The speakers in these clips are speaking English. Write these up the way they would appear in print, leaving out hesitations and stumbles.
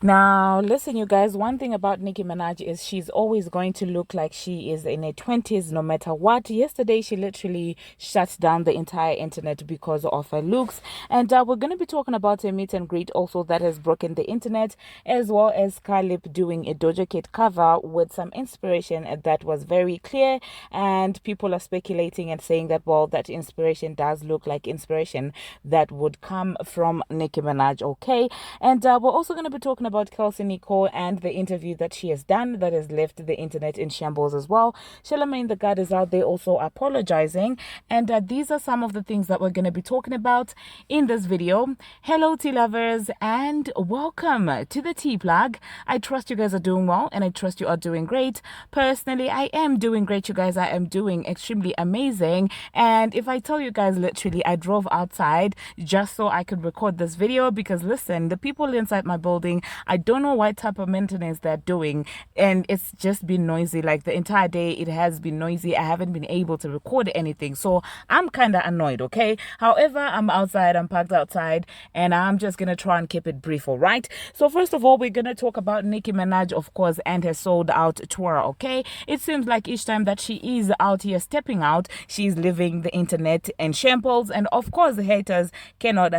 Now, listen, you guys, one thing about Nicki Minaj is she's always going to look like she is in her 20s no matter what. Yesterday, she literally shut down the entire internet because of her looks. And we're going to be talking about her meet and greet also that has broken the internet, as well as Scarlett doing a Doja Cat cover with some inspiration that was very clear. And people are speculating and saying that, well, that inspiration does look like inspiration that would come from Nicki Minaj, okay? And we're also going to be talking about Kelsey Nicole and the interview that she has done that has left the internet in shambles as well. Charlamagne the God is out there also apologizing. And these are some of the things that we're going to be talking about in this video. Hello, tea lovers, and welcome to the Tea Plug. I trust you guys are doing well, and I trust you are doing great. Personally, I am doing great, you guys. I am doing extremely amazing. And if I tell you guys, literally, I drove outside just so I could record this video because, listen, the people inside my building, I don't know what type of maintenance they're doing, and it's just been noisy. Like the entire day it has been noisy. I haven't been able to record anything, so I'm kind of annoyed, okay? However, I'm outside, I'm parked outside, and I'm just gonna try and keep it brief. All right, so first of all, we're gonna talk about Nicki Minaj, of course, and her sold out tour. Okay, it seems like each time that she is out here stepping out, she's leaving the internet in shambles, and of course the haters cannot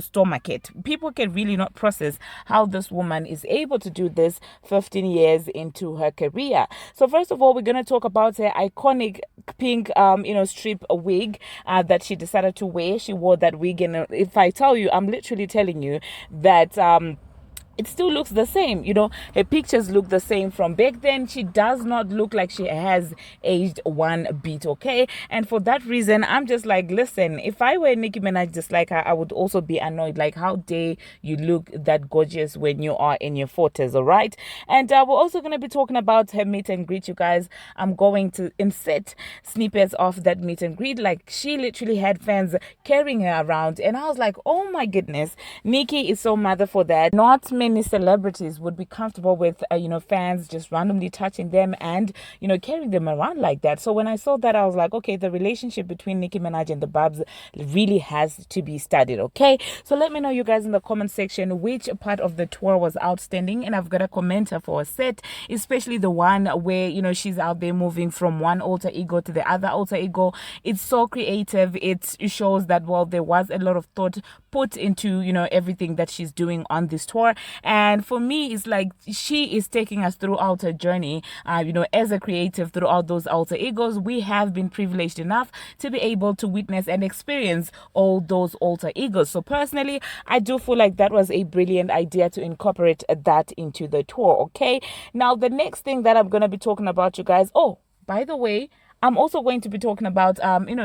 stomach it. People can really not process how this woman is able to do this 15 years into her career. So first of all, we're going to talk about her iconic pink strip wig that she decided to wear. She wore that wig, and if I tell you, I'm literally telling you that it still looks the same. Her pictures look the same from back then. She does not look like she has aged one bit, okay? And for that reason, I'm just like, listen, if I were Nicki Minaj just like her, I would also be annoyed. Like, how dare you look that gorgeous when you are in your 40s, all right? And we're also going to be talking about her meet and greet, you guys. I'm going to insert snippets of that meet and greet. Like, she literally had fans carrying her around. And I was like, oh my goodness, Nicki is so mother for that. Not many celebrities would be comfortable with fans just randomly touching them and carrying them around like that. So when I saw that, I was like, okay, the relationship between Nicki Minaj and the Barbz really has to be studied. Okay, so let me know, you guys, in the comment section which part of the tour was outstanding, and I've got a commenter for a set, especially the one where she's out there moving from one alter ego to the other alter ego. It's so creative. It shows that, well, there was a lot of thought put into everything that she's doing on this tour. And for me, it's like she is taking us throughout her journey, as a creative throughout those alter egos. We have been privileged enough to be able to witness and experience all those alter egos. So personally, I do feel like that was a brilliant idea to incorporate that into the tour, okay? Now, the next thing that I'm going to be talking about, you guys, oh, by the way, I'm also going to be talking about,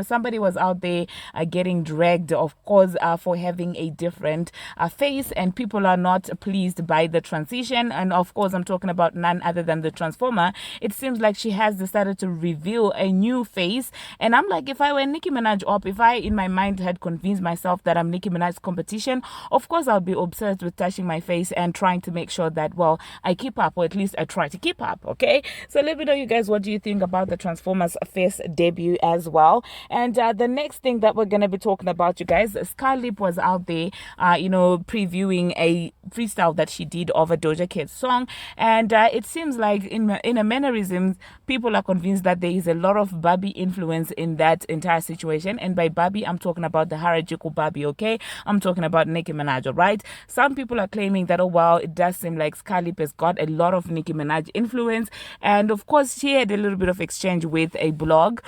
somebody was out there getting dragged, of course, for having a different face, and people are not pleased by the transition. And of course, I'm talking about none other than the Transformer. It seems like she has decided to reveal a new face. And I'm like, if I were Nicki Minaj if I in my mind had convinced myself that I'm Nicki Minaj's competition, of course, I'll be obsessed with touching my face and trying to make sure that, well, I keep up, or at least I try to keep up, okay? So let me know, you guys, what do you think about the Transformers face debut as well? And the next thing that we're going to be talking about, you guys, Scarlett was out there previewing a freestyle that she did of a Doja Cat song, and it seems like in a mannerism, people are convinced that there is a lot of Barbie influence in that entire situation. And by Barbie, I'm talking about the Harajuku Barbie, okay? I'm talking about Nicki Minaj, all right? Some people are claiming that, oh wow, it does seem like Scarlett has got a lot of Nicki Minaj influence. And of course, she had a little bit of exchange with a blog,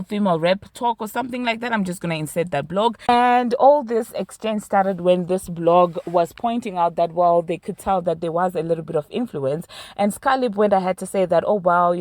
female rap talk or something like that. I'm just going to insert that blog. And all this exchange started when this blog was pointing out that, well, they could tell that there was a little bit of influence. And Scarlett went ahead to say that, oh, well,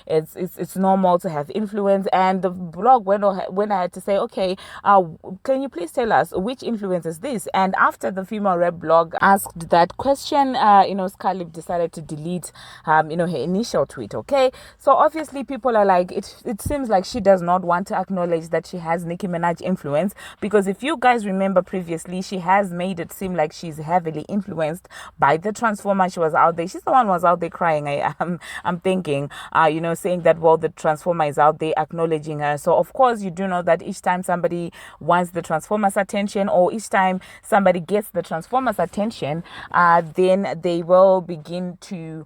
it's normal to have influence. And the blog went ahead to say, okay, can you please tell us which influence is this? And after the female rap blog asked that question, Scarlett decided to delete, her initial tweet, okay? So obviously people are like, it seems like she does not want to acknowledge that she has Nicki Minaj influence, because if you guys remember previously, she has made it seem like she's heavily influenced by the Transformer. She was out there. She's the one who was out there crying. I'm thinking, saying that, well, the Transformer is out there acknowledging her. So of course you do know that each time somebody wants the Transformer's attention, or each time somebody gets the Transformer's attention, then they will begin to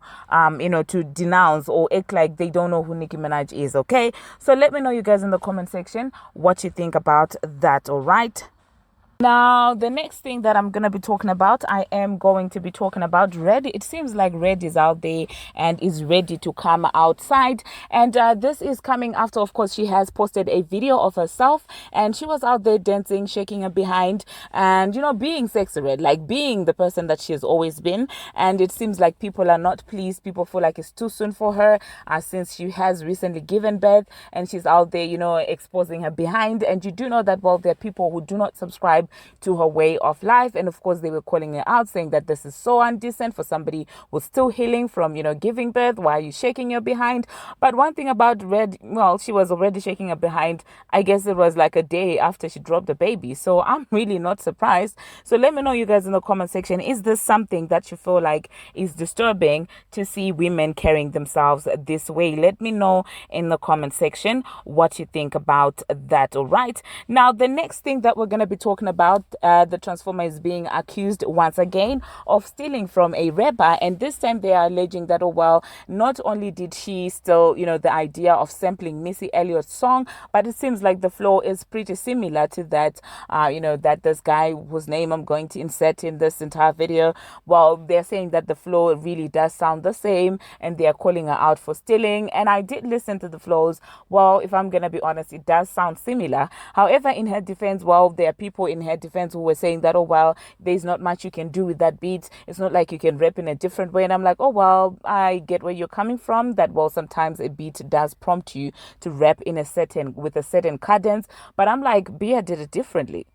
to denounce or act like they don't know who Nicki Minaj is. Okay, so let me know, you guys, in the comment section what you think about that. All right. Now, the next thing that I'm going to be talking about, I am going to be talking about Red. It seems like Red is out there and is ready to come outside. And this is coming after, of course, she has posted a video of herself. And she was out there dancing, shaking her behind and, being sexy Red, like being the person that she has always been. And it seems like people are not pleased. People feel like it's too soon for her since she has recently given birth. And she's out there, exposing her behind. And you do know that, well, there are people who do not subscribe to her way of life, and of course they were calling her out, saying that this is so indecent for somebody who's still healing from giving birth. Why are you shaking your behind? But one thing about Red, well, she was already shaking her behind. I guess it was like a day after she dropped the baby, so I'm really not surprised. So let me know, you guys, in the comment section, is this something that you feel like is disturbing to see women carrying themselves this way? Let me know in the comment section what you think about that. All right, now the next thing that we're going to be talking about, the Transformer is being accused once again of stealing from a rapper, and this time they are alleging that, oh well, not only did she steal the idea of sampling Missy Elliott's song, but it seems like the flow is pretty similar to that that this guy whose name I'm going to insert in this entire video, well, they're saying that the flow really does sound the same, and they are calling her out for stealing. And I did listen to the flows. Well, if I'm gonna be honest, it does sound similar. However, in her defense, well, there are people in her defense who were saying that, oh well, there's not much you can do with that beat. It's not like you can rap in a different way. And I'm like, oh well, I get where you're coming from, that, well, sometimes a beat does prompt you to rap in with a certain cadence. But I'm like, Bia did it differently.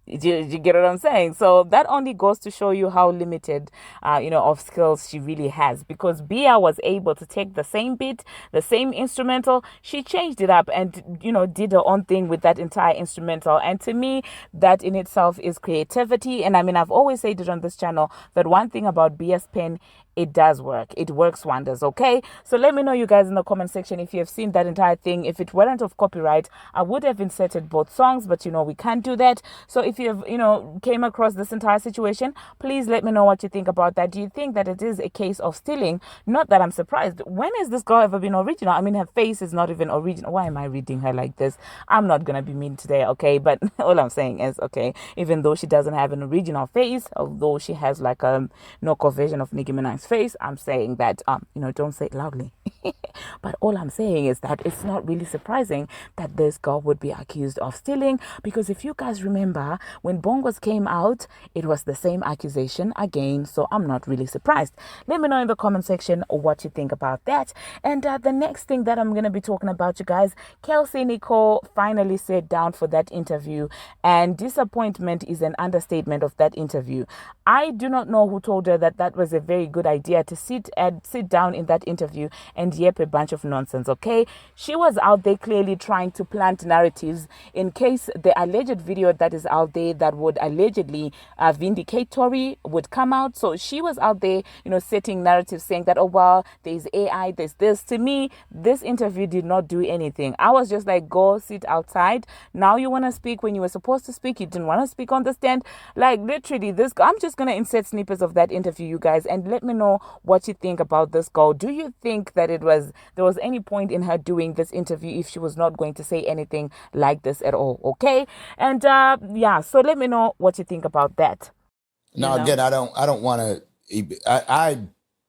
You get what I'm saying? So that only goes to show you how limited, of skills she really has. Because Bia was able to take the same beat, the same instrumental, she changed it up and, did her own thing with that entire instrumental. And to me, that in itself is creativity. And I mean, I've always said it on this channel that one thing about Bia's pen, it does work. It works wonders. Okay, so let me know, you guys, in the comment section, if you have seen that entire thing. If it weren't of copyright, I would have inserted both songs, but we can't do that. So if you have came across this entire situation, please let me know what you think about that. Do you think that it is a case of stealing? Not that I'm surprised. When has this girl ever been original? I mean, her face is not even original. Why am I reading her like this? I'm not gonna be mean today, okay? But all I'm saying is, okay, even though she doesn't have an original face, although she has like a knockoff version of Nicki Minaj's face, I'm saying that don't say it loudly. But all I'm saying is that it's not really surprising that this girl would be accused of stealing, because if you guys remember, when Bongos came out, it was the same accusation again. So I'm not really surprised. Let me know in the comment section what you think about that. And the next thing that I'm going to be talking about, you guys, Kelsey Nicole finally sat down for that interview, and disappointment is an understatement of that interview. I do not know who told her that that was a very good idea to sit down in that interview and yep a bunch of nonsense. Okay, she was out there clearly trying to plant narratives in case the alleged video that is out there that would allegedly vindicate Tory would come out. So she was out there, setting narratives, saying that, oh well, there's AI, there's this. To me, this interview did not do anything. I was just like, go sit outside. Now you want to speak when you were supposed to speak. You didn't want to speak on the stand. Like literally, this. I'm just gonna insert snippets of that interview, you guys, and let me know what you think about this girl. Do you think that there was any point in her doing this interview if she was not going to say anything like this at all? Okay, and so let me know what you think about that. Now, again, I don't want to. I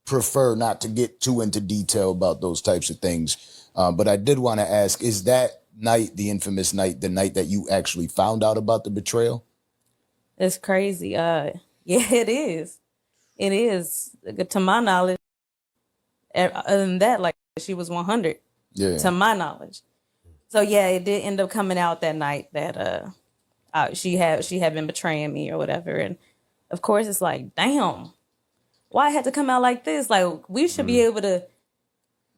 prefer not to get too into detail about those types of things, but I did want to ask: is that night, the infamous night, the night that you actually found out about the betrayal? It's crazy. Yeah, it is. It is. To my knowledge, other than that, like, she was 100. Yeah. To my knowledge. So yeah, it did end up coming out that night that she had been betraying me or whatever, and of course it's like, damn, why it had to come out like this? Like, we should be able to.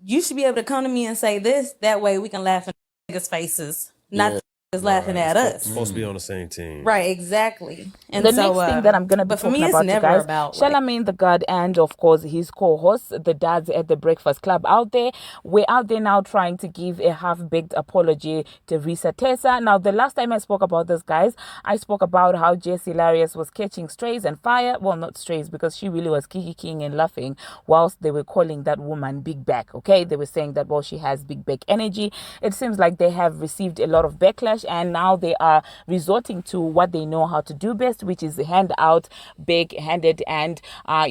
You should be able to come to me and say this. That way we can laugh and niggas' faces, not is laughing at us. Supposed to be on the same team. Right, exactly. And the so, next thing that I'm going to be but for talking me, it's about, you never guys, about like, Charlamagne the God and, of course, his co-host, the dads at the Breakfast Club out there. We're out there now trying to give a half-baked apology to Resa Tessa. Now, the last time I spoke about this, guys, I spoke about how Jess Hilarious was catching strays and fire. Well, not strays, because she really was kicking and laughing whilst they were calling that woman Big Back, okay? They were saying that, well, she has Big Back energy. It seems like they have received a lot of backlash, and now they are resorting to what they know how to do best, which is hand out big-handed and I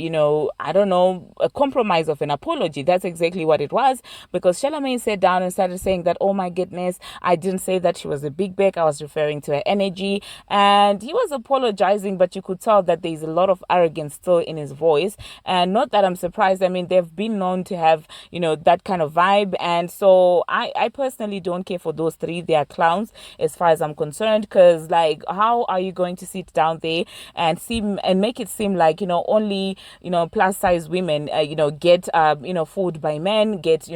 don't know, a compromise of an apology. That's exactly what it was, because Charlamagne sat down and started saying that, oh my goodness, I didn't say that she was a big back, I was referring to her energy, and he was apologizing, but you could tell that there's a lot of arrogance still in his voice. And not that I'm surprised. I mean, they've been known to have that kind of vibe, and so I personally don't care for those three. They are clowns as far as I'm concerned, because like, how are you going to sit down there and make it seem like only plus size women get fooled by men, get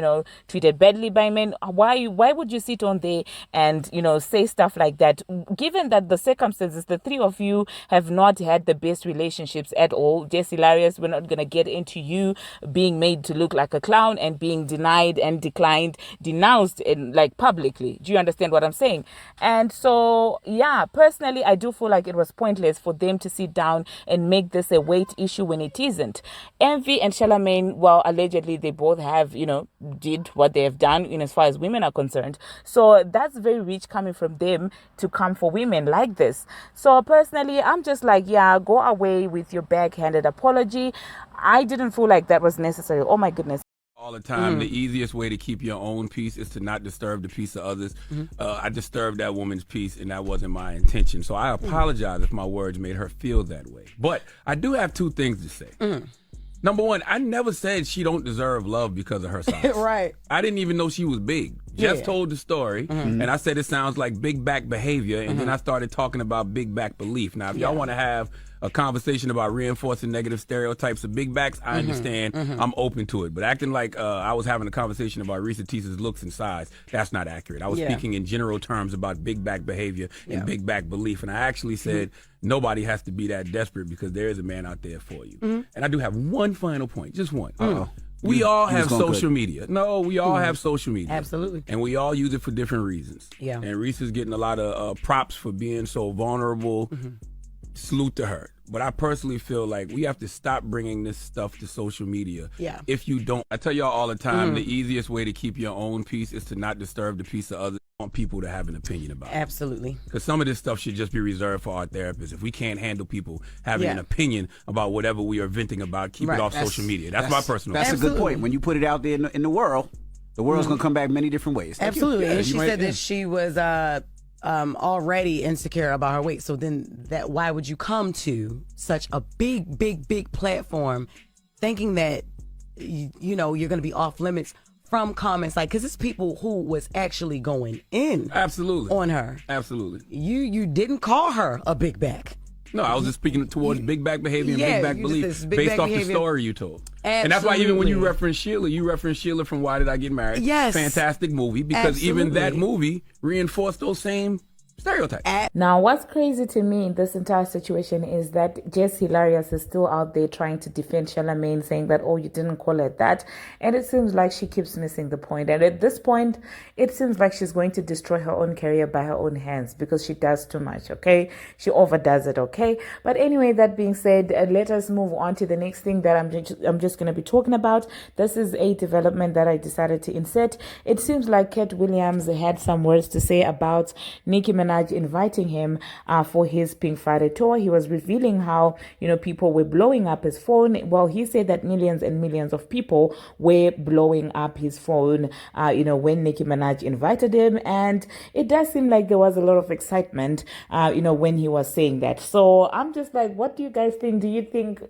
treated badly by men? Why would you sit on there and say stuff like that, given that the circumstances, the three of you have not had the best relationships at all? Jess Hilarious, we're not going to get into you being made to look like a clown and being denied and declined, denounced in like publicly. Do you understand what I'm saying? And so yeah, personally, I do feel like it was pointless for them to sit down and make this a weight issue when it isn't. Envy and Charlamagne, well, allegedly they both have did what they have done in as far as women are concerned, so that's very rich coming from them to come for women like this. So personally, I'm just like, yeah, go away with your backhanded apology. I didn't feel like that was necessary. Oh my goodness. All the time, the easiest way to keep your own peace is to not disturb the peace of others. I disturbed that woman's peace, and that wasn't my intention. So I apologize if my words made her feel that way. But I do have two things to say. Number one, I never said she don't deserve love because of her size. Right. I didn't even know she was big. Just told the story, and I said it sounds like big back behavior, and then I started talking about big back belief. Now, if y'all want to have a conversation about reinforcing negative stereotypes of big backs, I understand. I'm open to it. But acting like I was having a conversation about Resa Tessa's looks and size, that's not accurate. I was speaking in general terms about big back behavior and big back belief. And I actually said nobody has to be that desperate because there is a man out there for you. And I do have one final point, just one. We all have social media. No, we all have social media. Absolutely. And we all use it for different reasons. Yeah. And Resa's getting a lot of props for being so vulnerable. Salute to her. But I personally feel like we have to stop bringing this stuff to social media. Yeah. If you don't, I tell y'all all the time, the easiest way to keep your own peace is to not disturb the peace of others. I want people to have an opinion about it. Absolutely. Because some of this stuff should just be reserved for our therapists. If we can't handle people having an opinion about whatever we are venting about, keep it off social media. That's my personal That's opinion. a good point. When you put it out there in the world, the world's going to come back many different ways. Absolutely. And she said that she was already insecure about her weight. So then why would you come to such a big platform thinking that you're going to be off limits from comments, like, because it's people who was actually going in on her. Absolutely. You didn't call her a big back. No, I was just speaking towards big back behavior and big back belief based off the story you told. Absolutely. And that's why even when you reference Sheila from Why Did I Get Married? Yes. Fantastic movie, because even that movie reinforced those same stereotypes. Now, what's crazy to me in this entire situation is that Jess Hilarious is still out there trying to defend Charlamagne, saying that, oh, you didn't call her that. And it seems like she keeps missing the point. And at this point, it seems like she's going to destroy her own career by her own hands because she does too much, okay? She overdoes it, okay? But anyway, that being said, let us move on to the next thing that I'm just going to be talking about. This is a development that I decided to insert. It seems like Katt Williams had some words to say about Nicki Minaj inviting him for his Pink Friday tour. He was revealing how people were blowing up his phone. Well, he said that millions and millions of people were blowing up his phone when Nicki Minaj invited him, and it does seem like there was a lot of excitement when he was saying that. So I'm just like, what do you guys think? Do you think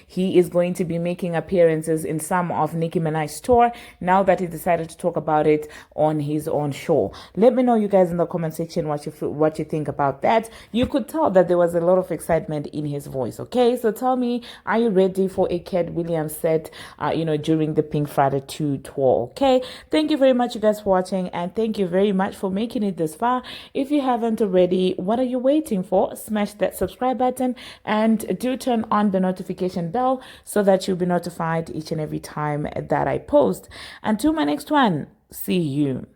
he is going to be making appearances in some of Nicki Minaj's tour now that he decided to talk about it on his own show? Let me know, you guys, in the comment section, and what you think about that. You could tell that there was a lot of excitement in his voice. Okay, so tell me, are you ready for a Katt Williams set, during the Pink Friday 2 tour? Okay, thank you very much, you guys, for watching, and thank you very much for making it this far. If you haven't already, what are you waiting for? Smash that subscribe button and do turn on the notification bell so that you'll be notified each and every time that I post. Until my next one, see you.